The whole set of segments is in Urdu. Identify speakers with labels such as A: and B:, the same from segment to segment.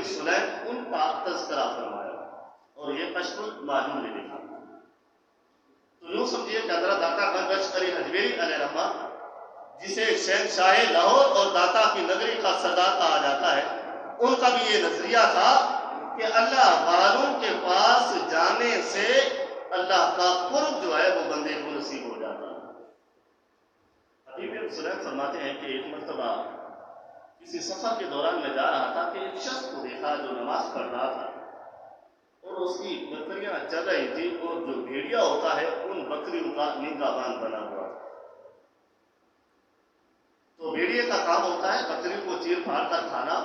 A: بن سلیم ان کا تذکرہ فرمایا اور یہ کشف المعلوم نے لکھا۔ تو یوں سمجھیے کہ حضرت داتا گنج بخش علی حجویری علیہ رحمہ، جسے شہنشاہ لاہور اور داتا کی نگری کا سردار کہا جاتا ہے، ان کا بھی یہ نظریہ تھا کہ اللہ والوں کے پاس جانے سے اللہ کا قرب جو ہے وہ بندے کو نصیب ہو جاتا ہے۔ حبیب بن سلیم فرماتے ہیں کہ ایک مرتبہ کسی سفر کے دوران میں جا رہا تھا کہ ایک شخص کو دیکھا جو نماز پڑھ رہا تھا اور اس کی بکریاں چل رہی تھی اور جو بھیڑیا ہوتا ہے ان بکریوں کا نگہبان بنا ہوا تھا۔ تو بھیڑیے کا کام ہوتا ہے بکری کو چیر پھاڑ کر کھانا،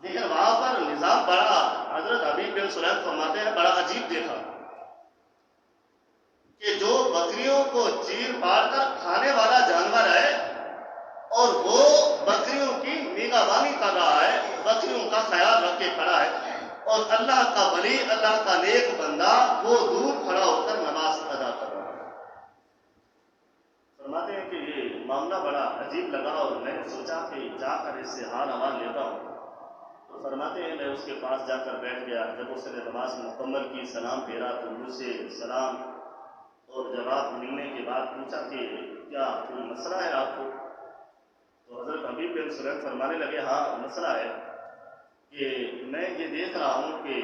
A: لیکن وہاں پر نظام بڑا، حضرت حبیب بن سلیم فرماتے ہیں بڑا عجیب دیکھا کہ جو بکریوں کو چیر پھاڑ کر کھانے والا جانور ہے اور وہ بکریوں کی نگہبانی کر رہا ہے، بکریوں کا خیال رکھ کے کھڑا ہے، اور اللہ کا ولی، اللہ کا نیک بندہ وہ دور کھڑا ہو کر نماز ادا کر رہا ہے۔ فرماتے ہیں کہ یہ معاملہ بڑا عجیب لگا اور میں نے سوچا کہ جا کر اس سے حال حوال لیتا ہوں۔ تو فرماتے ہیں میں اس کے پاس جا کر بیٹھ گیا۔ جب اس نے نماز مکمل کی، سلام پھیرا تو مجھ سے سلام اور جواب ملنے کے بعد پوچھا کہ کیا کوئی مسئلہ ہے آپ کو؟ تو حضرت حبیب بن سلیم فرمانے لگے ہاں مسئلہ ہے کہ میں یہ دیکھ رہا ہوں کہ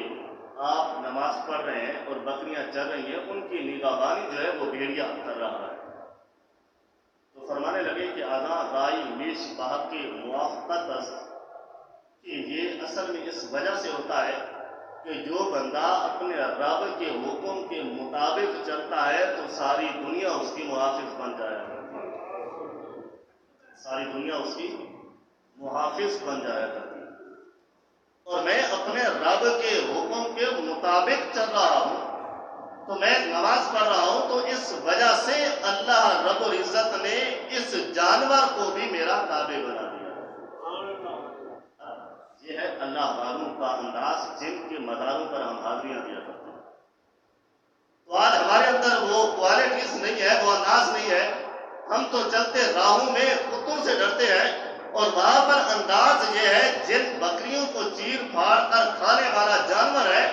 A: آپ نماز پڑھ رہے ہیں اور بکریاں چل رہی ہیں، ان کی نگہبانی جو ہے وہ بھیڑیا کر رہا ہے۔ تو فرمانے لگے کہ آدھا رائی میش بحق کے موافقت است کہ یہ اصل میں اس وجہ سے ہوتا ہے کہ جو بندہ اپنے رب کے حکم کے مطابق چلتا ہے تو ساری دنیا اس کی محافظ بن جایا کرتی ہے، ساری دنیا اس کی محافظ بن جایا کرتی ہے۔ اور میں اپنے رب کے حکم کے مطابق چل رہا ہوں، تو میں نماز پڑھ رہا ہوں، تو اس وجہ سے اللہ رب العزت نے اس جانور کو بھی میرا تابع بنا دیا۔ یہ ہے اللہ والوں کا انداز جن کے مزاروں پر ہم حاضریاں دیا کرتے ہیں۔ تو آج ہمارے اندر وہ کوالٹیز نہیں ہے، وہ انداز نہیں ہے۔ ہم تو چلتے راہوں میں کتوں سے ڈرتے ہیں، اور وہاں پر انداز یہ ہے جن بکریوں کو چیر پھاڑ کر کھانے والا جانور ہے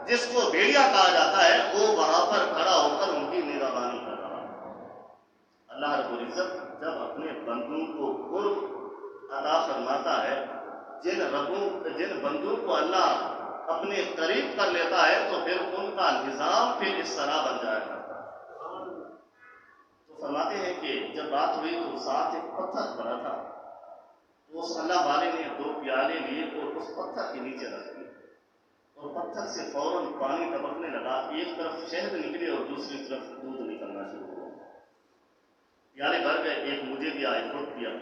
A: جس کو بھیڑیا کہا جاتا ہے، وہ وہاں پر کھڑا ہو کر ان کی نگہبانی کر رہا ہے۔ اللہ رب العزت جب اپنے بندوں کو قرب عطا فرماتا ہے، جن بندوں کو اللہ اپنے قریب کر لیتا ہے، تو پھر ان کا نظام پھر اس طرح بن جایا کرتا ہے۔ تو فرماتے ہیں کہ جب بات ہوئی تو ساتھ ایک پتھر پڑا تھا، تو اس اللہ والے نے 2 پیالے لیے اور اس پتھر کے نیچے رکھ دیے، اور پتھر سے فوراً پانی ٹپکنے لگا، ایک طرف شہد نکلے اور دوسری طرف دودھ نکلنا شروع ہوا۔ پیالے بھر گئے، ایک مجھے دیا، ایک خود دیا۔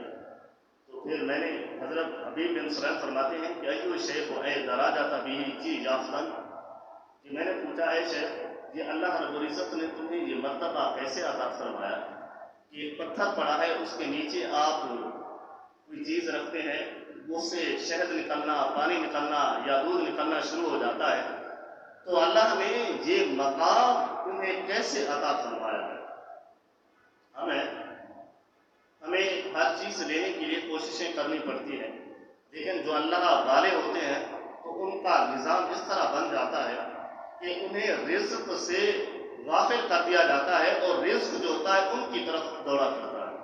A: تو پھر میں نے، حضرت حبیب بن سلیم فرماتے ہیں کہ ایو شیخ اے دراجہ بھی چی یافتن، کہ میں نے پوچھا اے شیخ یہ اللہ رب العزت نے تمہیں یہ مرتبہ کیسے عطا فرمایا کہ ایک پتھر پڑا ہے اس کے نیچے آپ کوئی چیز رکھتے ہیں، اس سے شہد نکلنا، پانی نکلنا یا دودھ نکلنا شروع ہو جاتا ہے، تو اللہ نے یہ مقام تمہیں کیسے عطا فرمایا ہے؟ ہمیں ہر چیز لینے کے لیے کوششیں کرنی پڑتی ہیں، لیکن جو اللہ والے ہوتے ہیں تو ان کا نظام اس طرح بن جاتا ہے کہ انہیں رزق سے غافل کر دیا جاتا ہے، اور رزق جو ہوتا ہے ان کی طرف دوڑا کرتا ہے۔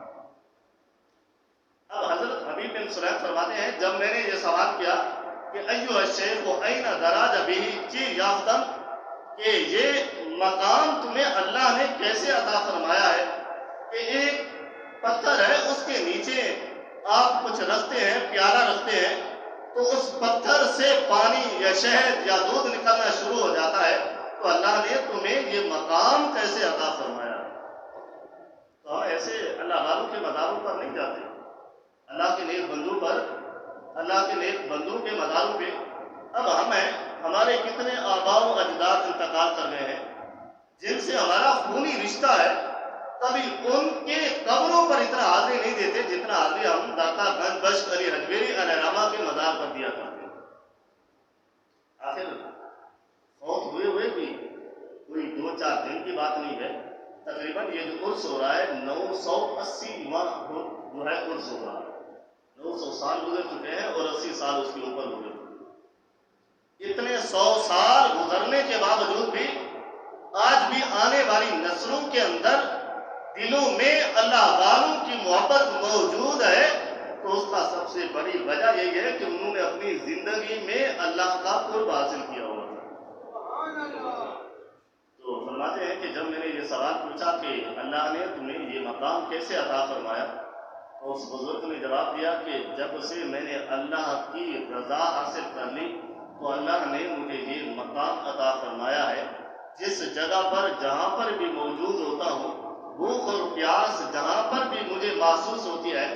A: اب حضرت حبیب بن سلیم فرماتے ہیں جب میں نے یہ سوال کیا کہ ایو الشیخ این دراج بہ چی یافتم، کہ یہ مقام تمہیں اللہ نے کیسے عطا فرمایا ہے کہ ایک پتھر ہے اس کے نیچے آپ کچھ رکھتے ہیں، پیالہ رکھتے ہیں، تو اس پتھر سے پانی یا شہد یا دودھ نکلنا شروع ہو جاتا ہے، تو اللہ نے تمہیں یہ مقام کیسے عطا فرمایا؟ تو ہم ایسے اللہ والوں کے مزاروں پر نہیں جاتے، اللہ کے نیک بندوں پر، اللہ کے نیک بندوں کے مزاروں پہ۔ اب ہمارے کتنے آباء و اجداد انتقال کر گئے ہیں جن سے ہمارا خونی رشتہ ہے، کبھی ان کے قبروں پر اتنا حاضری نہیں دیتے جتنا حاضری ہم داتا گنج بخش علی حجویری علیہ رحمہ کے مزار پر دیا کرتے ہیں۔ آخر فوت ہوئے بھی کوئی 2-4 دن کی بات نہیں ہے، تقریباً یہ جو عرس ہو رہا ہے 980واں جو ہے عرس ہو رہا ہے، 900 سال گزر چکے ہیں اور 80 سال اس کے اوپر گزر چکے ہیں۔ دلوں میں اللہ والوں کی محبت موجود ہے تو اس کا سب سے بڑی وجہ یہی ہے کہ انہوں نے اپنی زندگی میں اللہ کا قرب حاصل کیا ہوا تھا۔ تو فرماتے ہیں کہ جب میں نے یہ سوال پوچھا کہ اللہ نے تمہیں یہ مقام کیسے عطا فرمایا، تو اس بزرگ نے جواب دیا کہ جب سے میں نے اللہ کی رضا حاصل کر لی تو اللہ نے مجھے یہ مقام عطا فرمایا ہے جس جگہ پر جہاں پر بھی موجود ہوتا ہوں، بھوک اور پیاس جہاں پر بھی مجھے محسوس ہوتی ہے،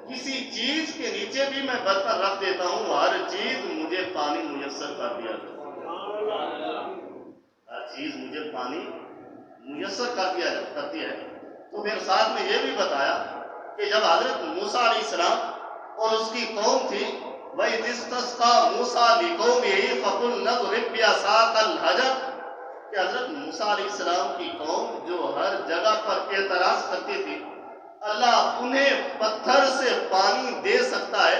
A: کسی چیز کے نیچے بھی میں برتن رکھ دیتا ہوں، ہر چیز مجھے پانی میسر کر دیا جاتا، ہر چیز مجھے پانی میسر کر دیا کرتی ہے۔ تو پھر ساتھ میں یہ بھی بتایا کہ جب حضرت موسیٰ علیہ السلام اور اس کی قوم تھی، وَإِذِ اسْتَسْقَىٰ مُوسَىٰ لِقَوْمِهِ فَقُلْنَا اضْرِب بِّعَصَاكَ الْحَجَرَ، کہ حضرت موسیٰ علیہ السلام کی قوم جو ہر جگہ پر اعتراض کرتی تھی اللہ انہیں پتھر سے پانی دے سکتا ہے،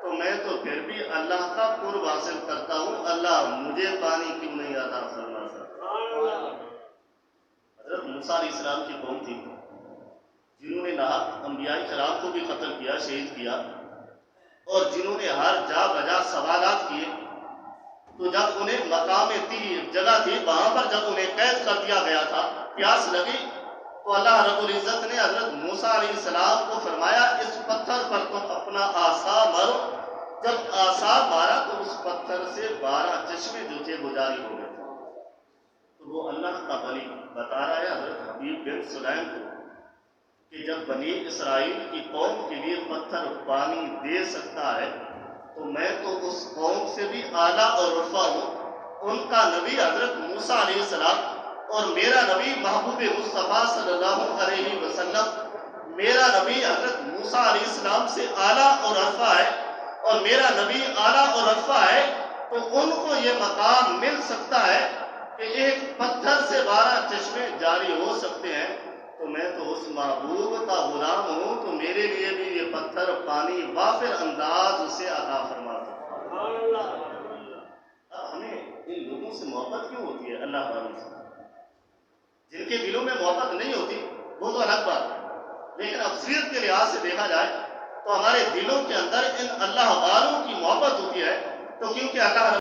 A: تو میں تو پھر بھی اللہ کا قرب حاصل کرتا ہوں، اللہ مجھے پانی کیوں نہیں عطا فرما سکتا۔ حضرت موسیٰ علیہ السلام کی قوم تھی جنہوں نے انبیاء کرام کو بھی قتل کیا، شہید کیا، اور جنہوں نے ہر جا بجا سوالات کیے، تو جب انہیں مقام جگہ تھی وہاں پر جب انہیں قید کر دیا گیا تھا، پیاس لگی تو اللہ رب العزت نے حضرت موسیٰ علیہ السلام کو فرمایا اس پتھر پر تم اپنا عصا مارو، جب عصا مارا تو اس پتھر سے 12 چشمے جو تھے وہ جاری ہو گئے۔ تو وہ اللہ کا ولی بتا رہا ہے حضرت حبیب بن سلیم کو کہ جب بنی اسرائیل کی قوم کے لیے پتھر پانی دے سکتا ہے تو میں تو اس قوم سے بھی اعلیٰ اور رفع ہوں۔ ان کا نبی حضرت موسیٰ علیہ السلام اور میرا نبی محبوب مصطفیٰ صلی اللہ علیہ وسلم، میرا نبی حضرت موسیٰ علیہ السلام سے اعلیٰ اور رفع ہے اور میرا نبی اعلیٰ اور رفع ہے، تو ان کو یہ مقام مل سکتا ہے کہ ایک پتھر سے 12 چشمے جاری ہو سکتے ہیں، تو میں تو اس محبوب کا غلام ہوں، تو میرے لیے بھی یہ پتھر پانی وافر انداز سے عطا فرما سکتا ہے۔ اب ہمیں ان لوگوں سے محبت کیوں ہوتی ہے؟ اللہ والوں سے جن کے دلوں میں محبت نہیں ہوتی وہ تو الگ بات ہے، لیکن اکثریت کے لحاظ سے دیکھا جائے تو ہمارے دلوں کے اندر ان اللہ والوں کی محبت ہوتی ہے، تو کیونکہ اللہ